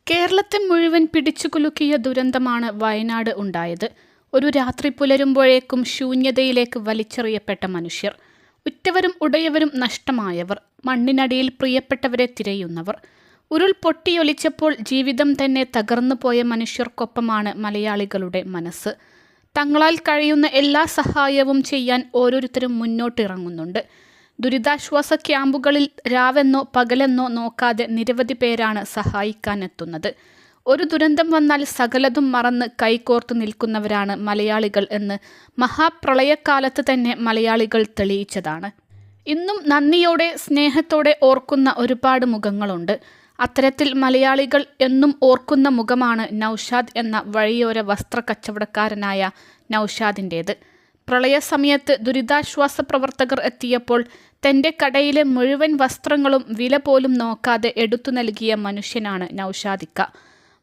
കേരളത്തെ മുഴുവൻ പിടിച്ചുകുലുക്കിയ ദുരന്തമാണ് വയനാട് ഉണ്ടായത്. ഒരു രാത്രി പുലരുമ്പോഴേക്കും ശൂന്യതയിലേക്ക് വലിച്ചെറിയപ്പെട്ട മനുഷ്യർ, ഉറ്റവരും ഉടയവരും നഷ്ടമായവർ, മണ്ണിനടിയിൽ പ്രിയപ്പെട്ടവരെ തിരയുന്നവർ. ഉരുൾ പൊട്ടിയൊലിച്ചപ്പോൾ ജീവിതം തന്നെ തകർന്നു പോയ മനുഷ്യർക്കൊപ്പമാണ് മലയാളികളുടെ മനസ്സ്. തങ്ങളാൽ കഴിയുന്ന എല്ലാ സഹായവും ചെയ്യാൻ ഓരോരുത്തരും മുന്നോട്ടിറങ്ങുന്നുണ്ട്. ദുരിതാശ്വാസ ക്യാമ്പുകളിൽ രാവെന്നോ പകലെന്നോ നോക്കാതെ നിരവധി പേരാണ് സഹായിക്കാനെത്തുന്നത്. ഒരു ദുരന്തം വന്നാൽ സകലതും മറന്ന് കൈകോർത്ത് നിൽക്കുന്നവരാണ് മലയാളികൾ എന്ന് മഹാപ്രളയക്കാലത്ത് തന്നെ മലയാളികൾ തെളിയിച്ചതാണ്. ഇന്നും നന്ദിയോടെ സ്നേഹത്തോടെ ഓർക്കുന്ന ഒരുപാട് മുഖങ്ങളുണ്ട്. അത്തരത്തിൽ മലയാളികൾ എന്നും ഓർക്കുന്ന മുഖമാണ് നൗഷാദ് എന്ന വഴിയോര വസ്ത്ര കച്ചവടക്കാരനായ നൗഷാദിൻ്റേത്. പ്രളയസമയത്ത് ദുരിതാശ്വാസ പ്രവർത്തകർ എത്തിയപ്പോൾ തൻ്റെ കടയിലെ മുഴുവൻ വസ്ത്രങ്ങളും വില പോലും നോക്കാതെ എടുത്തു നൽകിയ മനുഷ്യനാണ് നൗഷാദിക്ക.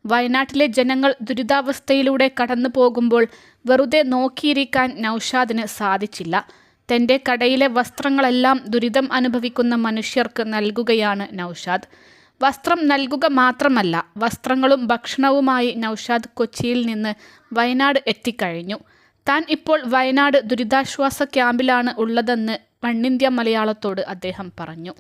വയനാട്ടിലെ ജനങ്ങൾ ദുരിതാവസ്ഥയിലൂടെ കടന്നു പോകുമ്പോൾ വെറുതെ നോക്കിയിരിക്കാൻ നൗഷാദിന് സാധിച്ചില്ല. തൻ്റെ കടയിലെ വസ്ത്രങ്ങളെല്ലാം ദുരിതം അനുഭവിക്കുന്ന മനുഷ്യർക്ക് നൽകുകയാണ് നൗഷാദ്. വസ്ത്രം നൽകുക മാത്രമല്ല, വസ്ത്രങ്ങളും ഭക്ഷണവുമായി നൗഷാദ് കൊച്ചിയിൽ നിന്ന് വയനാട് എത്തിക്കഴിഞ്ഞു. താൻ ഇപ്പോൾ വയനാട് ദുരിതാശ്വാസ ക്യാമ്പിലാണ് ഉള്ളതെന്ന് മണ്ണിന്ത്യ മലയാളത്തോട് അദ്ദേഹം പറഞ്ഞു.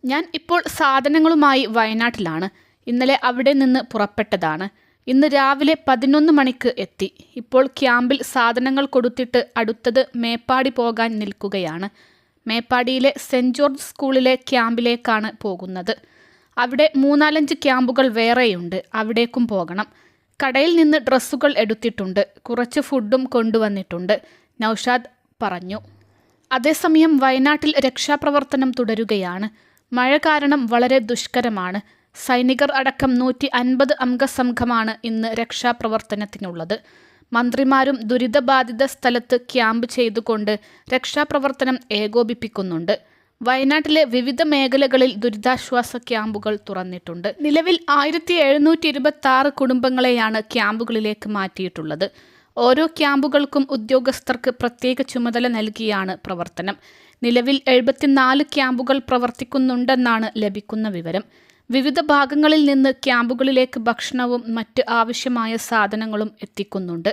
ഞാൻ ഇപ്പോൾ സാധനങ്ങളുമായി വയനാട്ടിലാണ്. ഇന്നലെ അവിടെ നിന്ന് പുറപ്പെട്ടതാണ്. ഇന്ന് രാവിലെ 11 മണിക്ക് എത്തി. ഇപ്പോൾ ക്യാമ്പിൽ സാധനങ്ങൾ കൊടുത്തിട്ട് അടുത്തത് മേപ്പാടി പോകാൻ നിൽക്കുകയാണ്. മേപ്പാടിയിലെ സെൻറ് ജോർജ് സ്കൂളിലെ ക്യാമ്പിലേക്കാണ് പോകുന്നത്. അവിടെ 3-4 ക്യാമ്പുകൾ വേറെയുണ്ട്. അവിടേക്കും പോകണം. കടയിൽ നിന്ന് ഡ്രസ്സുകൾ എടുത്തിട്ടുണ്ട്. കുറച്ച് ഫുഡും കൊണ്ടുവന്നിട്ടുണ്ട്, നൗഷാദ് പറഞ്ഞു. അതേസമയം വയനാട്ടിൽ രക്ഷാപ്രവർത്തനം തുടരുകയാണ്. മഴ കാരണം വളരെ ദുഷ്കരമാണ്. സൈനികർ അടക്കം 150 അംഗ സംഘമാണ് ഇന്ന് രക്ഷാപ്രവർത്തനത്തിനുള്ളത്. മന്ത്രിമാരും ദുരിതബാധിത സ്ഥലത്ത് ക്യാമ്പ് ചെയ്തുകൊണ്ട് രക്ഷാപ്രവർത്തനം ഏകോപിപ്പിക്കുന്നുണ്ട്. വയനാട്ടിലെ വിവിധ മേഖലകളിൽ ദുരിതാശ്വാസ ക്യാമ്പുകൾ തുറന്നിട്ടുണ്ട്. നിലവിൽ 1726 കുടുംബങ്ങളെയാണ് ക്യാമ്പുകളിലേക്ക് മാറ്റിയിട്ടുള്ളത്. ഓരോ ക്യാമ്പുകൾക്കും ഉദ്യോഗസ്ഥർക്ക് പ്രത്യേക ചുമതല നൽകിയാണ് പ്രവർത്തനം. നിലവിൽ 74 ക്യാമ്പുകൾ പ്രവർത്തിക്കുന്നുണ്ടെന്നാണ് ലഭിക്കുന്ന വിവരം. വിവിധ ഭാഗങ്ങളിൽ നിന്ന് ക്യാമ്പുകളിലേക്ക് ഭക്ഷണവും മറ്റ് ആവശ്യമായ സാധനങ്ങളും എത്തിക്കുന്നുണ്ട്.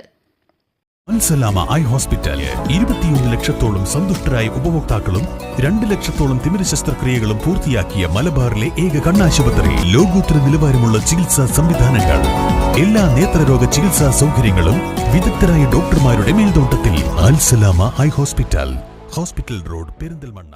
അൽസലാമ ഐ ഹോസ്പിറ്റൽ 21 ലക്ഷത്തോളം സന്തുഷ്ടരായ ഉപഭോക്താക്കളും 2 ലക്ഷത്തോളം തിമിര ശസ്ത്രക്രിയകളും പൂർത്തിയാക്കിയ മലബാറിലെ ഏക കണ്ണാശുപത്രി. ലോകോത്തര നിലവാരമുള്ള ചികിത്സാ സംവിധാനങ്ങൾ, എല്ലാ നേത്രരോഗ ചികിത്സാ സൗകര്യങ്ങളും വിദഗ്ധരായ ഡോക്ടർമാരുടെ മേൽനോട്ടത്തിൽ. Al Salama eye hospital, hospital road, Perinthalmanna.